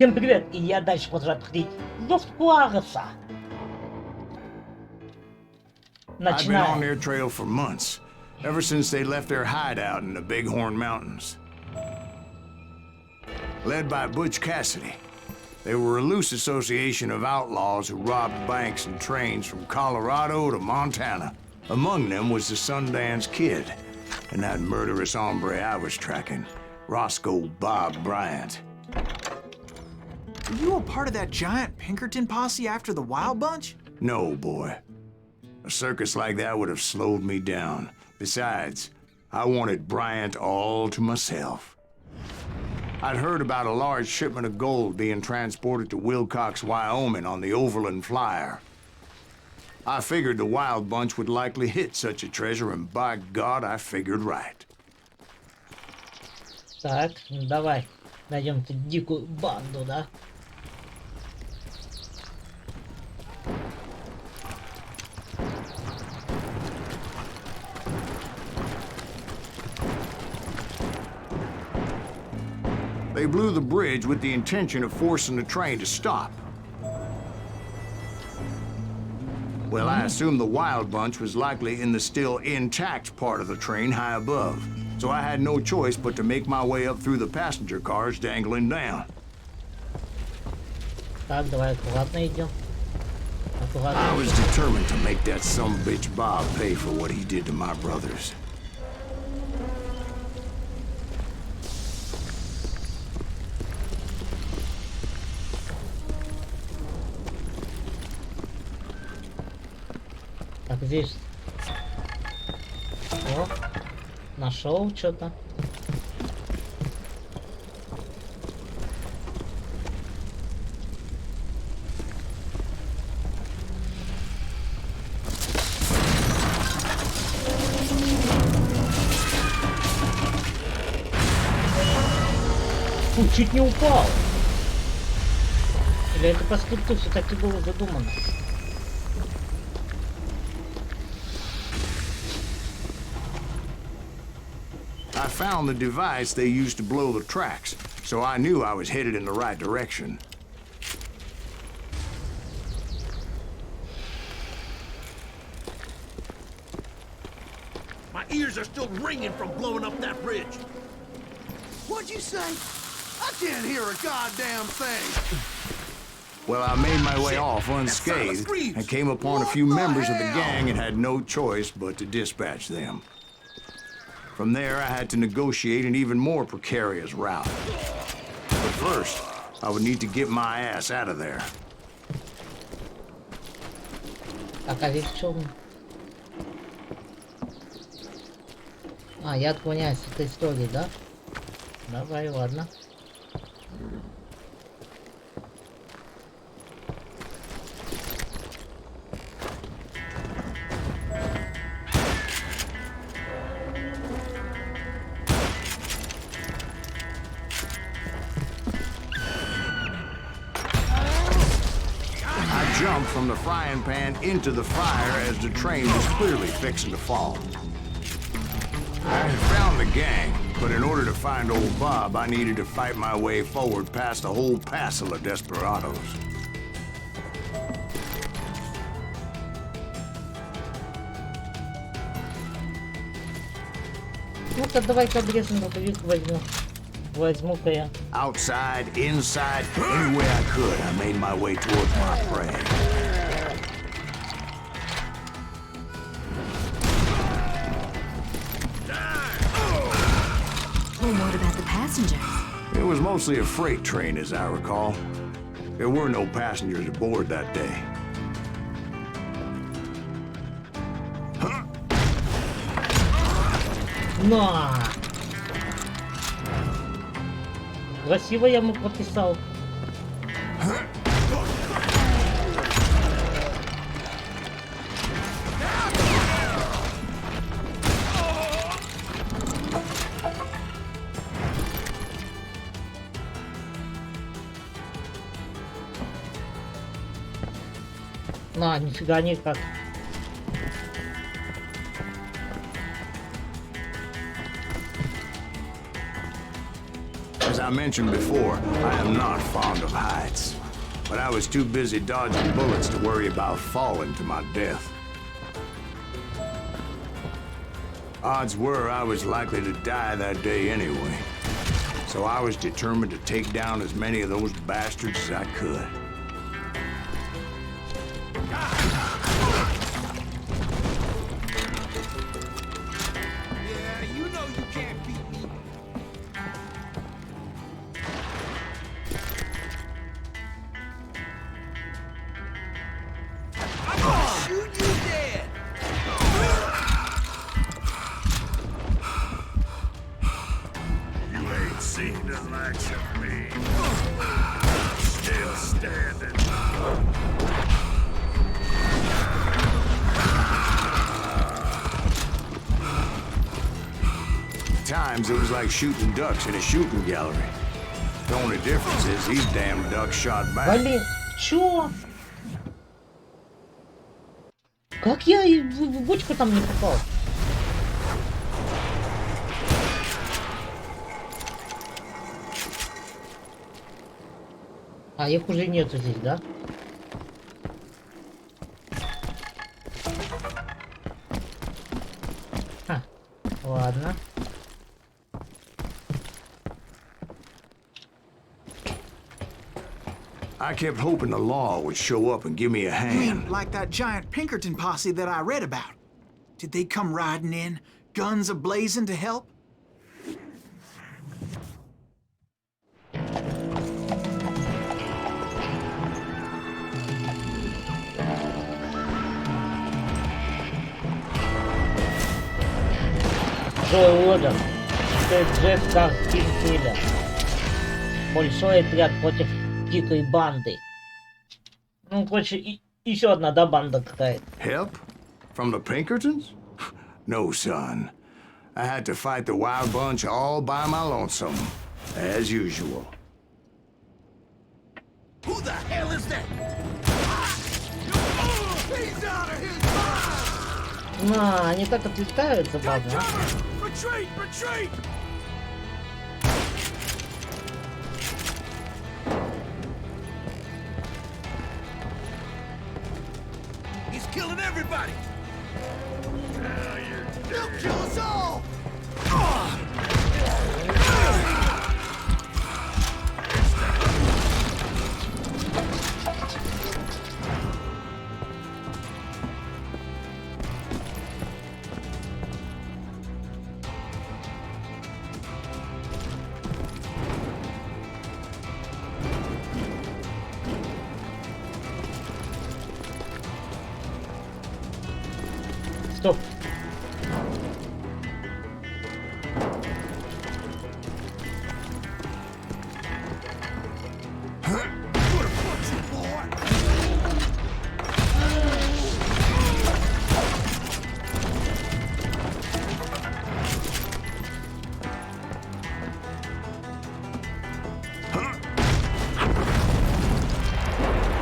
Всем привет! И я дальше продолжаю проходить Лофт Пуареса. I've been on Начинаем. their trail for months, ever since they left their hideout in the Bighorn Mountains. Led by Butch Cassidy, they were a loose association of outlaws who robbed banks and trains from Colorado to Montana. Among them was the Sundance Kid, and that murderous hombre I was tracking, Roscoe Bob Bryant. Were you a part of that giant Pinkerton posse after the Wild Bunch? No, boy. A circus like that would have slowed me down. Besides, I wanted Bryant all to myself. I'd heard about a large shipment of gold being transported to Wilcox, Wyoming on the Overland Flyer. I figured the Wild Bunch would likely hit such a treasure, and by God, I figured right. Так, ну давай. Найдем эту дикую банду, да? They blew the bridge with the intention of forcing the train to stop. Well, I assumed the Wild Bunch was likely in the still intact part of the train high above, so I had no choice but to make my way up through the passenger cars dangling down. Так, давай аккуратно идем. I Аккуратно. was determined to make that sumbitch Bob pay for what he did to my brothers. Так, здесь. О, нашел что-то. Фу, чуть не упал. Или это по скрипту все-таки было задумано? I found the device they used to blow the tracks, so I knew I was headed in the right direction. My ears are still ringing from blowing up that bridge. What'd you say? I can't hear a goddamn thing. Well, I made my way off unscathed and came upon a few members of the gang and had no choice but to dispatch them. From there, I had to negotiate an even more precarious route. But first, I would need to get my ass out of there. Так, а здесь что? А, я отклоняюсь от этой истории, да? Давай, ладно. I jumped from the frying pan into the fire as the train was clearly fixing to fall. I had found the gang, but in order to find old Bob, I needed to fight my way forward past a whole passel of desperados. Ну-ка, давай-ка обрезанный рукавик возьму. Возьму-ка я. Outside, inside, any way I could, I made my way towards my prey. Well, what about the passengers? It was mostly a freight train, as I recall. There were no passengers aboard that day. На! Красиво я ему прописал. На, нифига никак. I mentioned before, I am not fond of heights. But I was too busy dodging bullets to worry about falling to my death. Odds were I was likely to die that day anyway. So I was determined to take down as many of those bastards as I could. Yeah, you know you can't beat me. I'm gonna shoot you dead. You ain't seen the likes of me. Still standing. At times, it was like shooting ducks in a shooting gallery. The only difference is these damn ducks shot back. Блин, чё? Как я в бочку там не попал? А их уже нету здесь, да? Ха, ладно. I kept hoping the law would show up and give me a You mean hand. like that giant Pinkerton posse that I read about? Did they come riding in, guns a-blazing to help? Джой Уорден, Джефф Картинфилля. Большой отряд против дикой банды. Ну, короче, еще одна, да, банда какая-то. Help? From the Pinkertons? No, son. I had to fight the wild bunch all by my lonesome, as usual. Who the hell is that? He's out of his mind. На, они так отвлекают, забавно. А? Retreat! Retreat! He's killing everybody. Now you're He'll dead. kill us all! Стоп.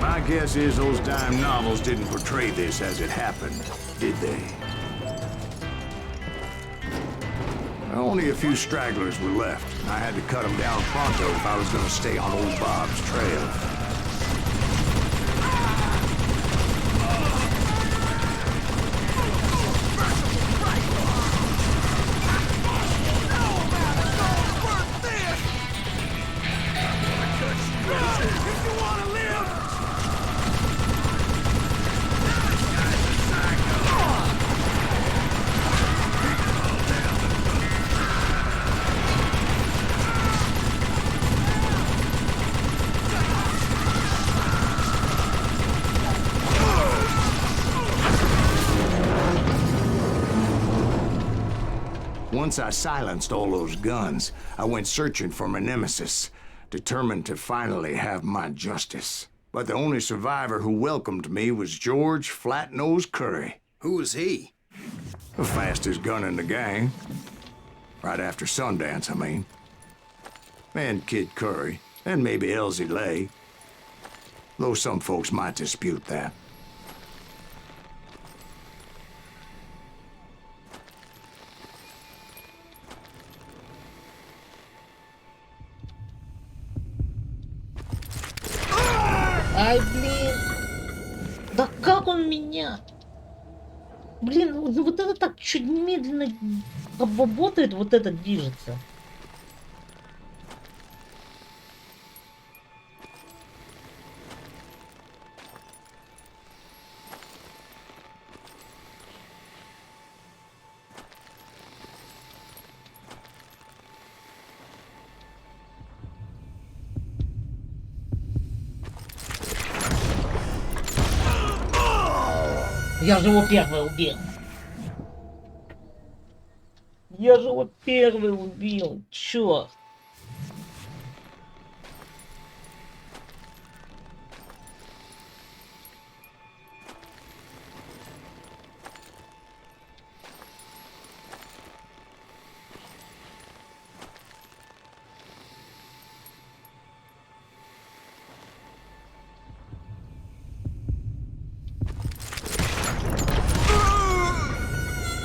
My guess is those dime novels didn't portray this as it happened, did they? Only a few stragglers were left. I had to cut them down pronto if I was going to stay on old Bob's trail. If you want to live! Once I silenced all those guns, I went searching for my nemesis, determined to finally have my justice. But the only survivor who welcomed me was George Flat-Nose Curry. Who is he? The fastest gun in the gang. Right after Sundance, I mean. And Kid Curry, and maybe Elsie Lay. Though some folks might dispute that. Ай, блин. Да как он меня? Блин, ну вот это так чуть медленно работает, вот это движется. Я же его первый убил. Я же его первый убил. Чёрт.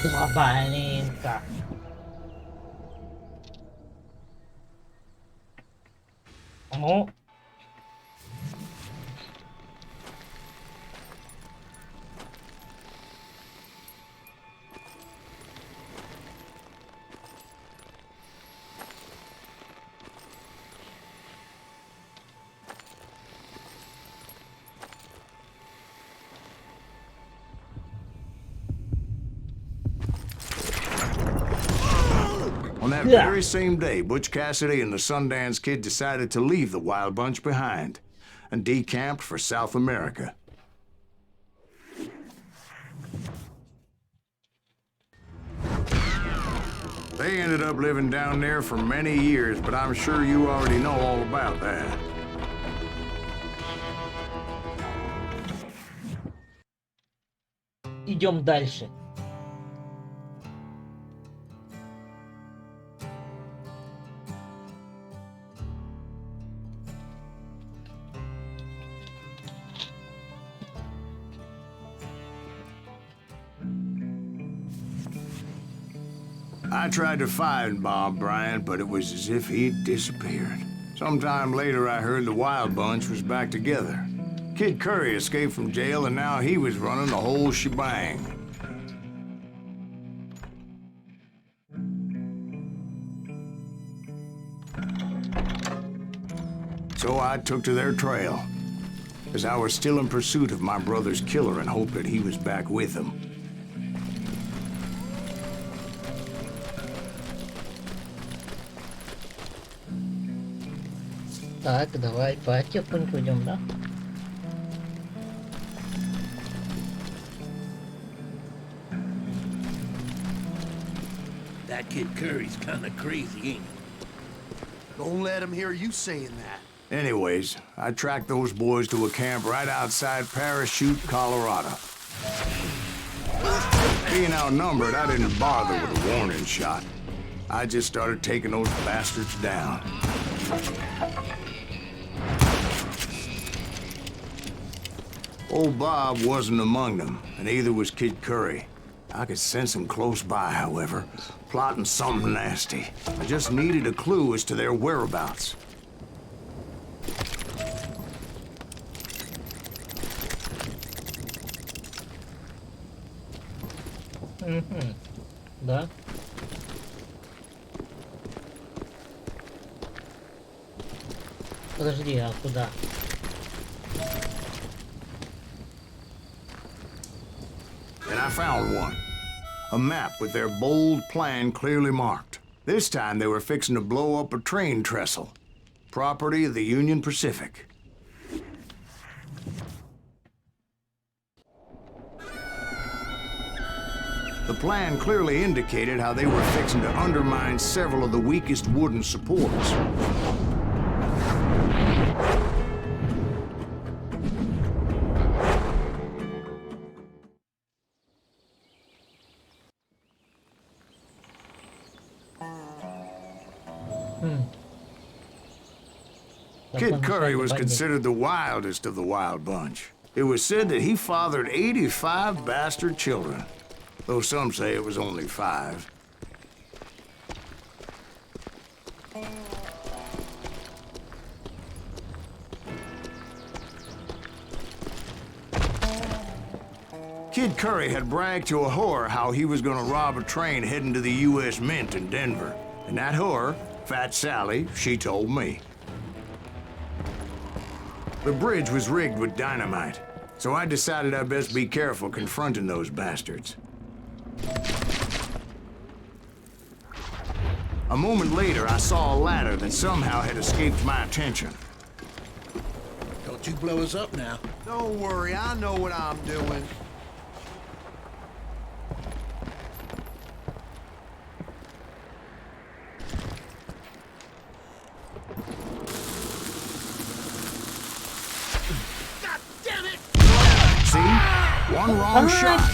Слабаленько. Ну. On that Yeah. very same day, Butch Cassidy and the Sundance Kid decided to leave the Wild Bunch behind and decamped for South America. They ended up living down there for many years, but I'm sure you already know all about that. Идем дальше. I tried to find Bob Bryant, but it was as if he'd disappeared. Sometime later, I heard the Wild Bunch was back together. Kid Curry escaped from jail, and now he was running the whole shebang. So I took to their trail, as I was still in pursuit of my brother's killer and hoped that he was back with him. Так, давай потихоньку идем, да? That kid Curry's kinda crazy, ain't he? Don't let him hear you saying that. Anyways, I tracked those boys to a camp right outside Parachute, Colorado. Being outnumbered, I didn't bother with a warning shot. I just started taking those bastards down. Old Bob wasn't among them, and neither was Kid Curry. I could sense him close by, however, plotting something nasty. I just needed a clue as to their whereabouts. Да. Подожди, а куда? And I found one. A map with their bold plan clearly marked. This time they were fixing to blow up a train trestle. Property of the Union Pacific. The plan clearly indicated how they were fixing to undermine several of the weakest wooden supports. Kid Curry was considered the wildest of the Wild Bunch. It was said that he fathered 85 bastard children, though some say it was only 5. Kid Curry had bragged to a whore how he was gonna rob a train heading to the U.S. Mint in Denver. And that whore, Fat Sally, she told me. The bridge was rigged with dynamite, so I decided I'd best be careful confronting those bastards. A moment later, I saw a ladder that somehow had escaped my attention. Don't you blow us up now. Don't worry, I know what I'm doing. God damn it! See? One wrong shot,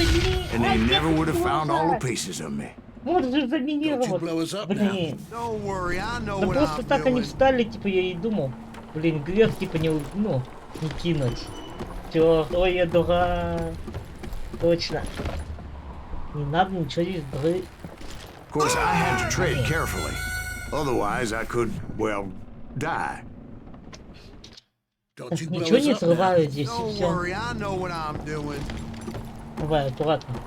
and they never would have found all the the pieces of me. Вот же Don't you заминировал. blow us up Блин. Don't worry, I know Да what просто I'm так они doing. встали, типа я и думал. Блин, грех типа не, ну, не кинуть. Чё, ой, я дурак. Точно. Не надо ничего здесь дры. Of course, I had to tread carefully. Otherwise, I could, well, die. Don't you blow Ничего us не up now. срываю здесь и Don't все. worry, I know what I'm doing. Давай, аккуратно.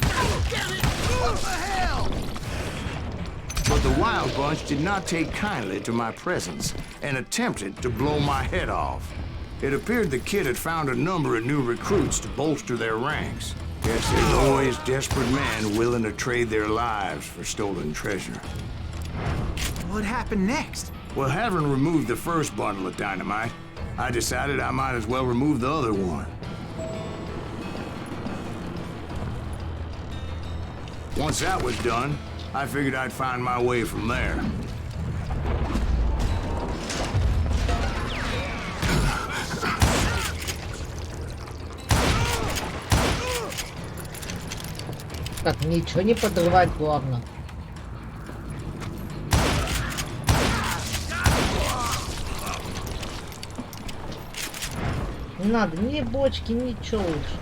What the hell? But the Wild Bunch did not take kindly to my presence and attempted to blow my head off. It appeared the kid had found a number of new recruits to bolster their ranks. Yes, there's always desperate men willing to trade their lives for stolen treasure. What happened next? Well, having removed the first bundle of dynamite, I decided I might as well remove the other one. Once that was done, I figured I'd find my way from there. Так, ничего не подрывать, главное. Не надо ни бочки, ничего лучше.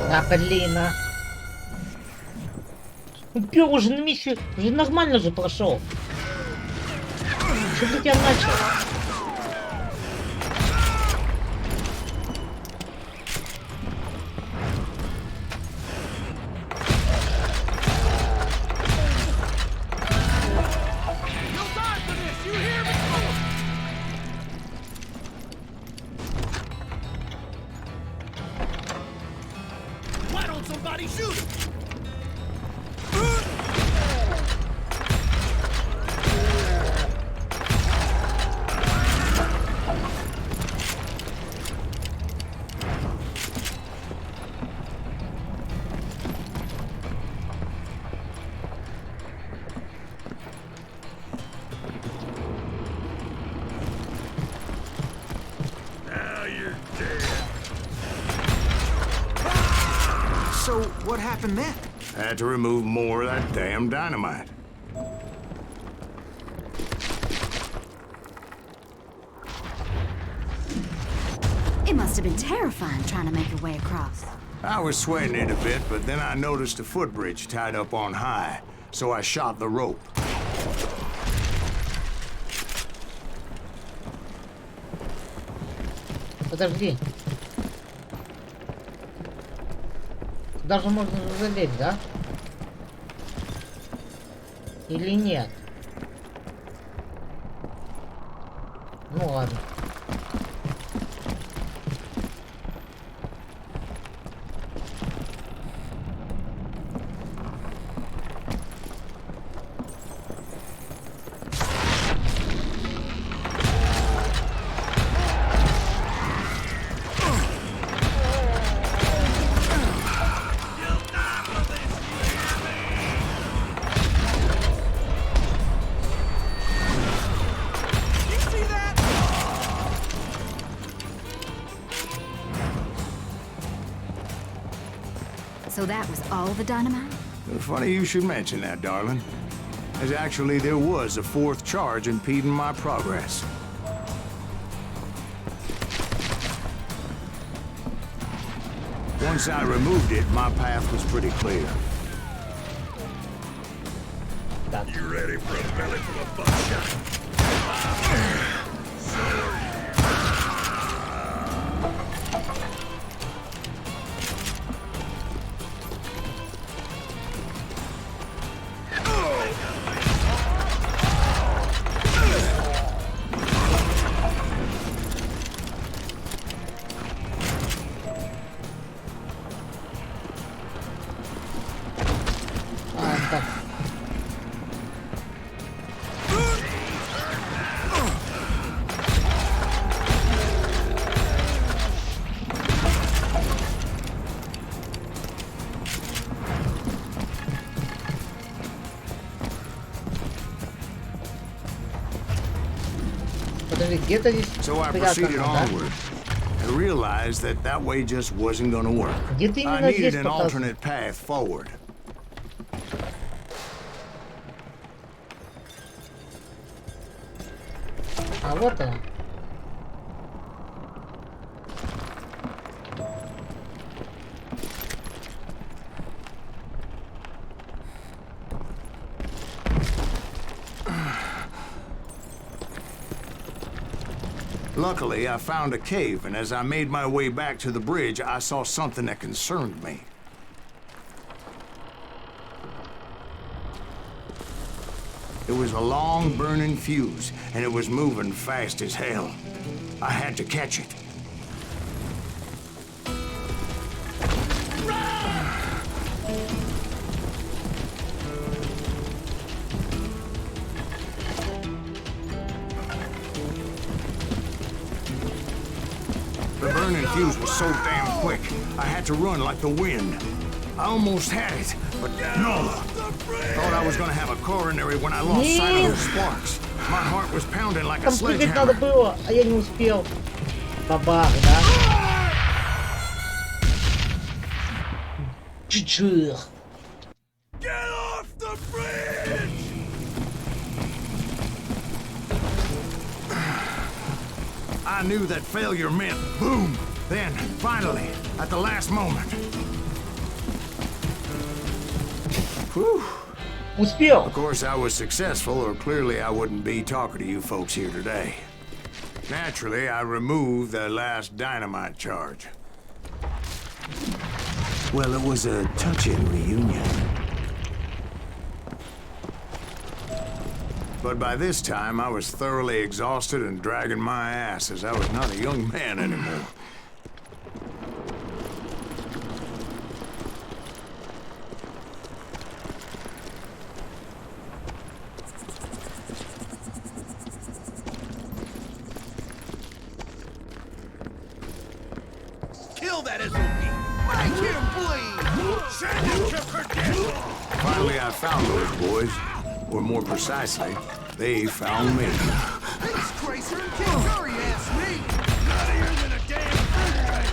Да блин, а. Упер уже на миссию, уже нормально же прошел. Что ты я начал? Why don't somebody shoot him? Now you're dead. So, what happened then? Had to remove more of that damn dynamite. It must have been terrifying trying to make your way across. I was sweating it a bit, but then I noticed a footbridge tied up on high, so I shot the rope. Подожди. Даже можно залезть, да? Или нет? Ну ладно. So that was all the dynamite? Funny you should mention that, darling. As actually, there was a fourth charge impeding my progress. Once I removed it, my path was pretty clear. You ready for a belly full of buckshot? Так. Подожди, где-то здесь So I спрятано, proceeded да? onward and realized that that way just wasn't gonna work. Где-то I именно needed здесь an показано. alternate path forward. А вот она. Luckily, I found a cave, and as I made my way back to the bridge, I saw something that concerned me. It was a long burning fuse, and it was moving fast as hell. I had to catch it. The burning fuse was so damn quick, I had to run like the wind. I almost had it, but no. Thought I was gonna have a coronary when I lost sight of those sparks. My heart was pounding like a Там прыгать надо sledgehammer. было, а я не успел. Бабах, да? Чуть-чуть. Get off the bridge! I knew that failure meant boom. Then, finally, at the last moment. Whew. Успел. Of course, I was successful, or clearly I wouldn't be talking to you folks here today. Naturally, I removed the last dynamite charge. Well, it was a touching reunion. But by this time, I was thoroughly exhausted and dragging my ass as I was not a young man anymore. Kill that SOB! Make him bleed! Send him to forget! Finally, I found those boys. Or more precisely, they found me. He's crazier than King Curry asked me! Nuttier than a damn fruit.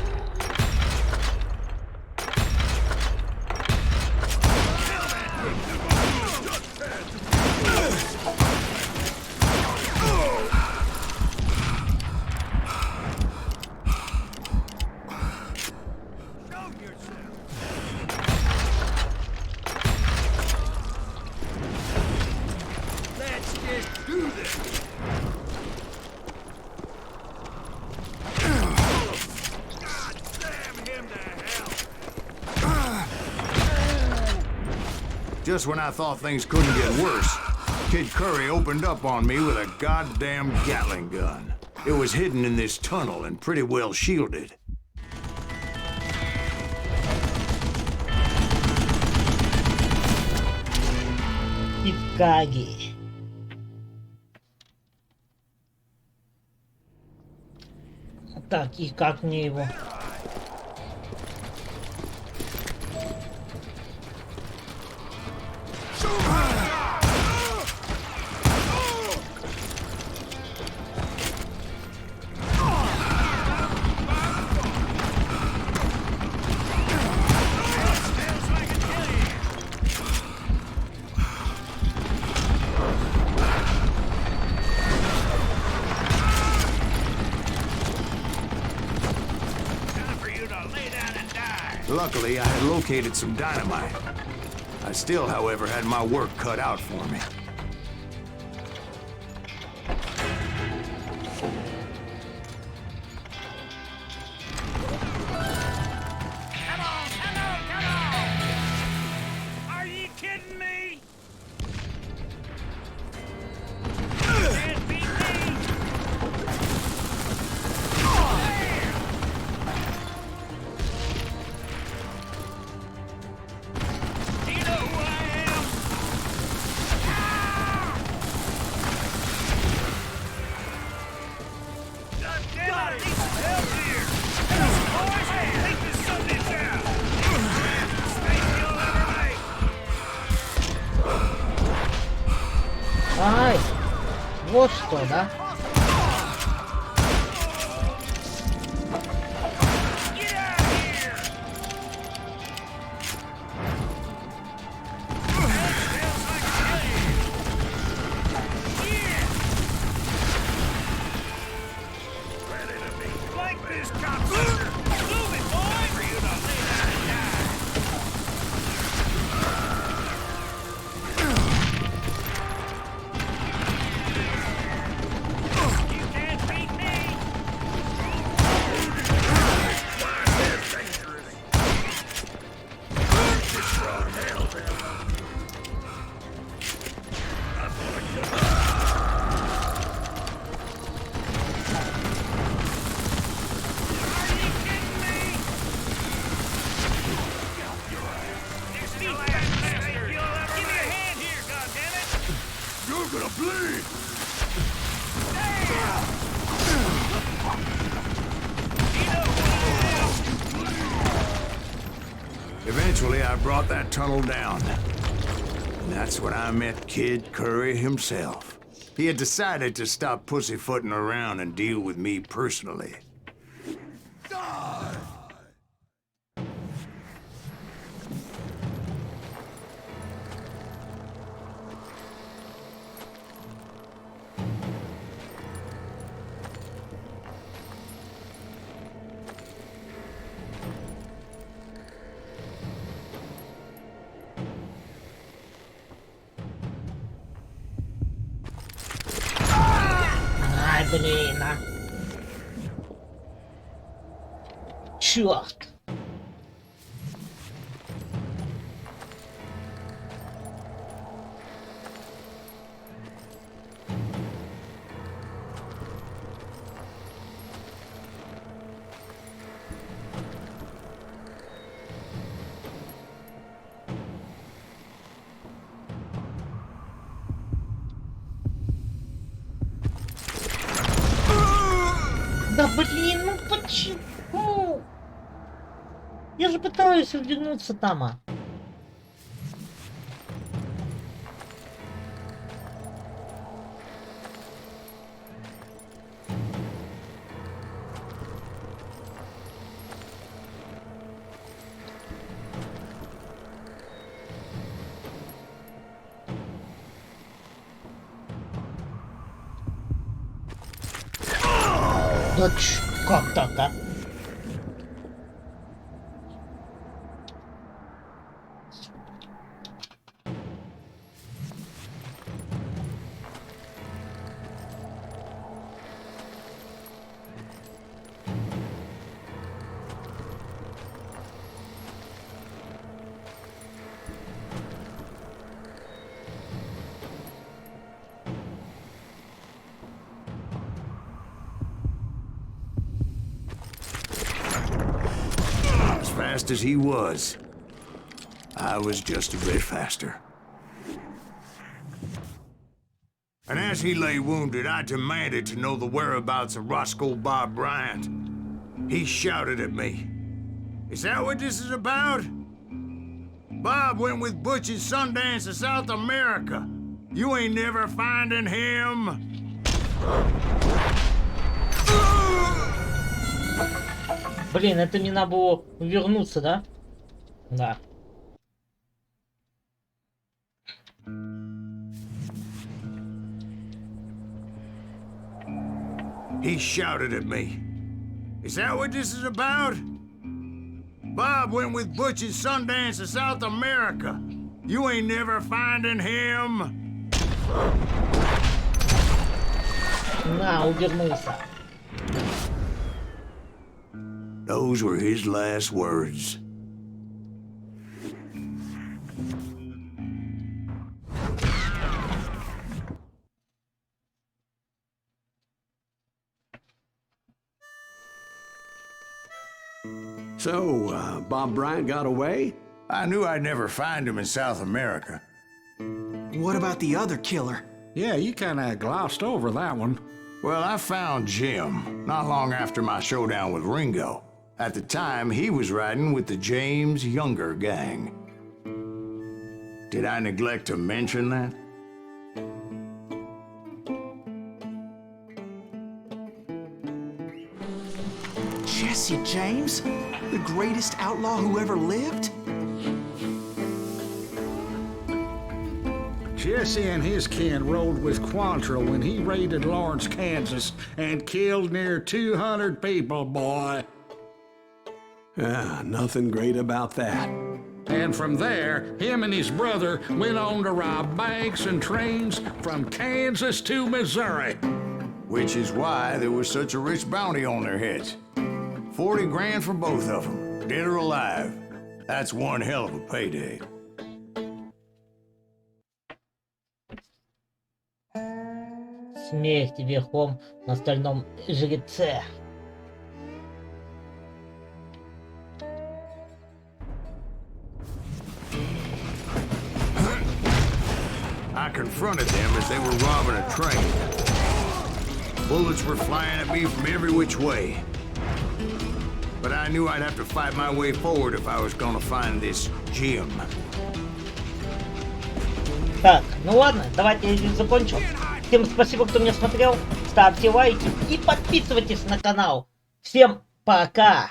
Show yourself! Let's just do this! God damn him to hell! Just when I thought things couldn't get worse, Kid Curry opened up on me with a goddamn Gatling gun. It was hidden in this tunnel and pretty well shielded. Икаги. Так, и как мне его? Luckily, I had located some dynamite. I still, however, had my work cut out for me. Are you kidding me? Ай! Вот что, да? Like this, cocksucker! Move it, boy! For you to lay down and die! You can't beat me! Why is this dangerous? It's from hell, then. I'm gonna kill you. You're gonna bleed! Eventually, I brought that tunnel down. And that's when I met Kid Curry himself. He had decided to stop pussyfooting around and deal with me personally. Ай, блин, а. Черт. Да блин, ну почему? Я же пытаюсь вернуться там, а. Да как так, а? As fast as he was, I was just a bit faster. And as he lay wounded, I demanded to know the whereabouts of Roscoe Bob Bryant. He shouted at me. Is that what this is about? Bob went with Butch and Sundance to South America. You ain't never finding him. Блин, это мне надо было вернуться, да? Да. He shouted at me. Is that what this is about? Bob went with Butch's Sundance to South America. You ain't never finding him. На, увернулся. Those were his last words. So, Bob Bryant got away? I knew I'd never find him in South America. What about the other killer? Yeah, you kinda glossed over that one. Well, I found Jim not long after my showdown with Ringo. At the time, he was riding with the James Younger gang. Did I neglect to mention that? Jesse James? The greatest outlaw who ever lived? Jesse and his kin rode with Quantrill when he raided Lawrence, Kansas, and killed near 200 people, boy. Ah, nothing great about that. And from there, him and his brother went on to rob banks and trains from Kansas to Missouri. Which is why there was such a rich bounty on their heads. 40 grand for both of them, dead or alive. That's one hell of a payday. Смерть верхом на стальном жреце. I confronted them as they were robbing a train. Bullets were flying at me from every which way. But I knew I'd have to fight my way forward if I was gonna find this Jim. Так, ну ладно, давайте я здесь закончу. Всем спасибо, кто меня смотрел. Ставьте лайки и подписывайтесь на канал. Всем пока!